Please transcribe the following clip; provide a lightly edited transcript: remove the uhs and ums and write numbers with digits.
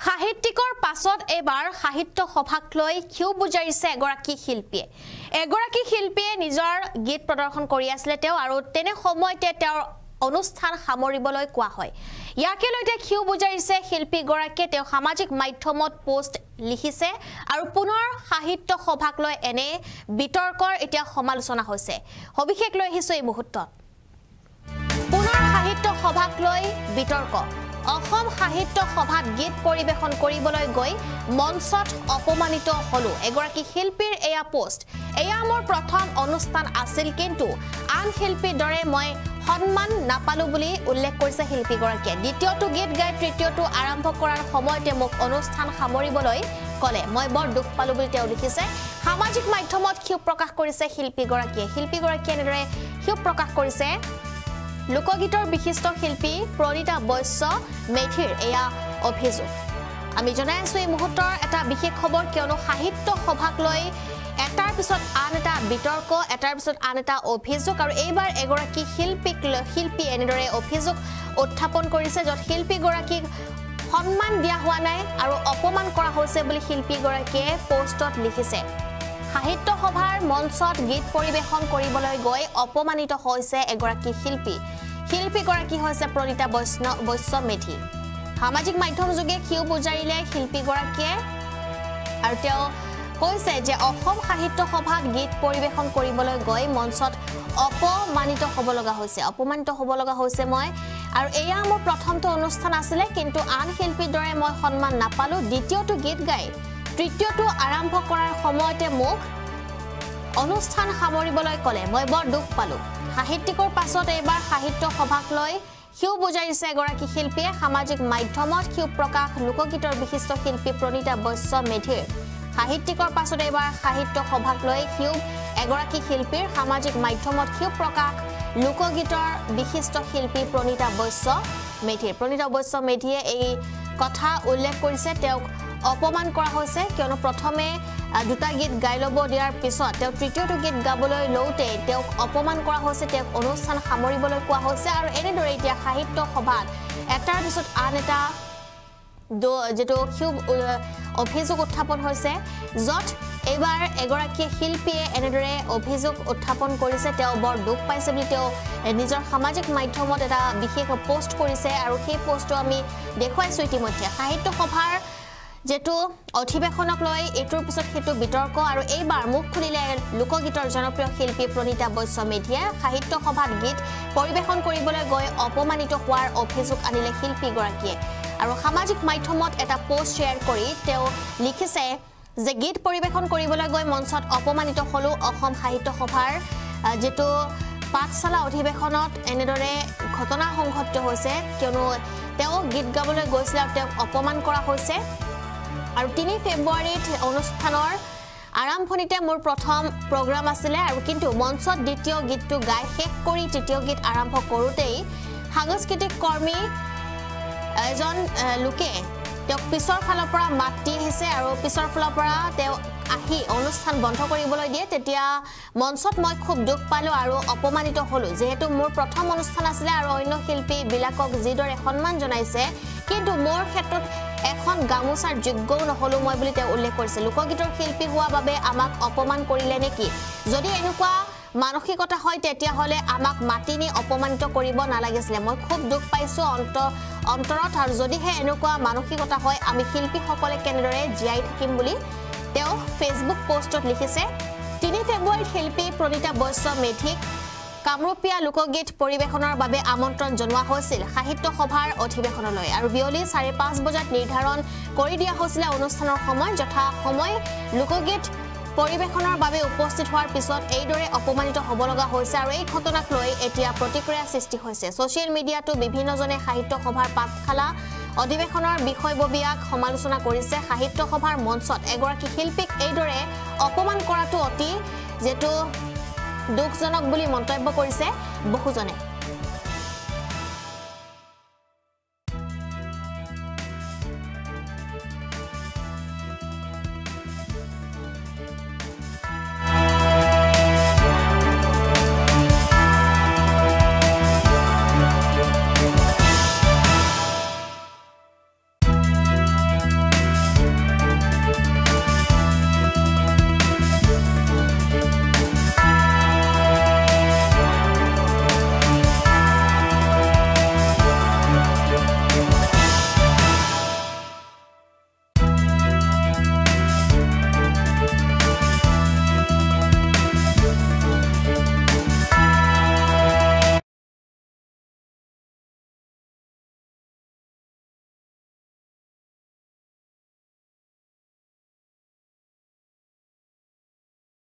সাহিত্যিকৰ পাছত এবাৰ সাহিত্য সভাক লৈ ক্ষোভ বুজাইছে এগৰাকী শিল্পীয়ে নিজৰ গীত প্ৰদৰ্শন কৰি আছিল তেওঁ আৰু তেনে সময়তে তেওঁৰ অনুষ্ঠান সামৰিবলৈ কোৱা হয় ইয়াকে লৈ ক্ষোভ বুজাইছে শিল্পীগৰাকীয়ে তেওঁ সামাজিক মাধ্যমত পোষ্ট লিখিছে আৰু পুনৰ সাহিত্য সভাক লৈ এনে বিতৰ্কৰ এতিয়া সমালোচনা হৈছে সবিশেষ লৈ আহিছে এই মুহূৰ্তত পুনৰ সাহিত্য সভাক লৈ বিতৰ্ক অসম সাহিত্য সভাত গীত পৰিবেশন কৰিবলৈ গৈ মঞ্চত অপমানিত হলো এগৰাকী শিল্পীৰ এয়া পোষ্ট এয়া মোৰ প্ৰথম অনুষ্ঠান আছিল কিন্তু আন শিল্পীৰ দৰে মই সন্মান নাপালো বুলি উল্লেখ কৰিছে শিল্পীগৰাকীয়ে দ্বিতীয়টো গীত গাই তৃতীয়টো আৰম্ভ কৰাৰ সময়তে মোক অনুষ্ঠান সামৰিবলৈ কলে মই বৰ দুখ পালো বুলি তেওঁ লিখিছে সামাজিক মাধ্যমত ক্ষোভ প্ৰকাশ কৰিছে শিল্পীগৰাকীয়ে এনেদৰে ক্ষোভ প্ৰকাশ কৰিছে লোকগীতৰ বিশিষ্ট শিল্পী প্ৰণীতা বৈশ্য মেধিৰ এয়া অভিযোগ আমি জনাই আছো এই মুহূৰ্তৰ এটা বিশেষ খবৰ কিয়নো সাহিত্য সভাক লৈ এটাৰ পিছত আন এটা বিতৰ্ক এটাৰ পিছত আন এটা অভিযোগ আৰু এইবাৰ এগৰাকী শিল্পী এনেদৰে অভিযোগ উত্থাপন কৰিছে য'ত শিল্পীগৰাকীক সন্মান দিয়া হোৱা নাই আৰু অপমান কৰা হৈছে বুলি শিল্পীগৰাকীয়ে পোষ্টত লিখিছে সাহিত্য সভাৰ মঞ্চত গীত পৰিবেশন কৰিবলৈ গৈ অপমানিত হৈছে এগৰাকী শিল্পীগৰাকী হৈছে প্ৰণীতা বৈশ্য মেধি সামাজিক মাধ্যম যোগে ক্ষোভ বুজাইলে শিল্পীগৰাকীয়ে আৰু তেওঁ কৈছে যে অসম সাহিত্য সভাত গীত পৰিবেশন কৰিবলৈ গৈ মঞ্চত অপমানিত হ'ব লগা হৈছে মই আৰু এয়া মোৰ প্ৰথমটো অনুষ্ঠান আছিল কিন্তু আন শিল্পীৰ দৰে মই সন্মান নাপালো দ্বিতীয়টো গীত গাই তৃতীয়টো আৰম্ভ কৰাৰ সময়তে মোক অনুষ্ঠান সামৰিবলৈ কলে মই বৰ দুখ পালো সাহিত্যিকৰ পাছত এবাৰ সাহিত্য সভাক লৈ ক্ষোভ বুজাইছে এগৰাকী শিল্পীয়ে সামাজিক মাধ্যমত ক্ষোভ প্ৰকাশ লোকগীতৰ বিশিষ্ট শিল্পী প্ৰণীতা বৈশ্য মেধিৰ সাহিত্যিকৰ পাছত এবাৰ সাহিত্য সভাক লৈ ক্ষোভ এগৰাকী শিল্পীৰ সামাজিক মাধ্যমত ক্ষোভ প্ৰকাশ লোকগীতৰ বিশিষ্ট শিল্পী প্ৰণীতা বৈশ্য মেধিয়ে এই কথা উল্লেখ কৰিছে তেওঁক অপমান কৰা হৈছে কিয়নো প্ৰথমে দুটা গীত গাই ল'ব দিয়াৰ পিছত তেওঁ তৃতীয়টো গীত গাবলৈ লওঁতে তেওঁক অপমান কৰা হৈছে তেওঁক অনুষ্ঠান সামৰিবলৈ কোৱা হৈছে আৰু এনেদৰে এতিয়া সাহিত্য সভাত এটাৰ পিছত আন এটা যেটো অভিযোগ উত্থাপন হৈছে য'ত এইবাৰ এগৰাকী শিল্পীয়ে এনেদৰে অভিযোগ উত্থাপন কৰিছে তেওঁ বৰ দুখ পাইছে বুলি তেওঁ নিজৰ সামাজিক মাধ্যমত এটা বিশেষ পোষ্ট কৰিছে আৰু সেই পোষ্টটো আমি দেখুৱাইছো ইতিমধ্যে সাহিত্য সভাৰ যেটো অধিবেশনক লৈ এটোৰ পিছত হেতু বিতৰ্ক আৰু এইবাৰ মুখ খুলিলে লোকগীতৰ জনপ্ৰিয় শিল্পী প্ৰণীতা বৈশ্য মেধিয়ে সাহিত্য সভাত গীত পৰিবেশন কৰিবলৈ গৈ অপমানিত হোৱাৰ অভিযোগ আনিলে শিল্পীগৰাকীয়ে আৰু সামাজিক মাধ্যমত এটা পোষ্ট শ্বেয়াৰ কৰি তেওঁ লিখিছে যে গীত পৰিবেশন কৰিবলৈ গৈ মঞ্চত অপমানিত হলো অসম সাহিত্য সভাৰ যেটো পাঠশালা অধিবেশনত এনেদৰে ঘটনা সংঘটিত হৈছে কিয়নো তেওঁ গীত গাবলৈ গৈছিল আৰু তেওঁক অপমান কৰা হৈছে আৰু 3 ফেব্ৰুৱাৰীত অনুষ্ঠানৰ আৰম্ভণিতে মোৰ প্ৰথম প্ৰগ্ৰাম আছিল আৰু কিন্তু মঞ্চত দ্বিতীয় গীতটো গাই শেষ কৰি তৃতীয় গীত আৰম্ভ কৰোতেই সাংস্কৃতিক কৰ্মী এজন লোকে তেওঁক পিছৰ ফালৰ পৰা মাতি আহিছে আৰু পিছৰ ফালৰ পৰা তেওঁ আহি অনুষ্ঠান বন্ধ কৰিবলৈ দিয়ে তেতিয়া মঞ্চত মই খুব দুখ পালো আৰু অপমানিত হলো যেহেতু মোৰ প্ৰথম অনুষ্ঠান আছিল আৰু অন্য শিল্পী বিলাকক যিদৰে সন্মান জনাইছে কিন্তু মোৰ ক্ষেত্ৰত এখন গামোচাৰ যোগ্যও নহলো মই বুলি তেওঁ উল্লেখ কৰিছে লোকগীতৰ শিল্পী হোৱা বাবে আমাক অপমান কৰিলে নেকি যদি এনেকুৱা মানসিকতা হয় তেতিয়া হলে আমাক মাতিনি অপমানিত কৰিব নালাগিছিল মই খুব দুখ পাইছো অন্তৰত আৰু যদিহে এনেকুৱা মানসিকতা হয় আমি শিল্পীসকলে কেনেদৰে জীয়াই থাকিম বুলি তেওঁ ফেসবুক পোষ্টত লিখিছে 3 ফেব্ৰুৱাৰীত শিল্পী প্ৰণীতা বৈশ্য মেধিক কামৰূপীয়া লোকগীত পৰিবেশনৰ বাবে আমন্ত্ৰণ জনোৱা হৈছিল সাহিত্য সভাৰ অধিবেশনলৈ আৰু বিয়লি 5:30 বজাত নিৰ্ধাৰণ কৰি দিয়া হৈছিল অনুষ্ঠানৰ সময় যথা সময় লোকগীত পৰিবেশনৰ বাবে উপস্থিত হোৱাৰ পিছত এইদৰে অপমানিত হ'ব লগা হৈছে আৰু এই ঘটনাক লৈ এতিয়া প্ৰতিক্ৰিয়া সৃষ্টি হৈছে সোশ্যাল মিডিয়াটো বিভিন্নজনে সাহিত্য সভাৰ পাঠশালা অধিবেশনৰ বিষয়ববীয়াক সমালোচনা কৰিছে সাহিত্য সভাৰ মঞ্চত এগৰাকী শিল্পীক এইদৰে অপমান কৰাটো অতি যেটো দুখজনক বুলি মন্তব্য কৰিছে বহুজনে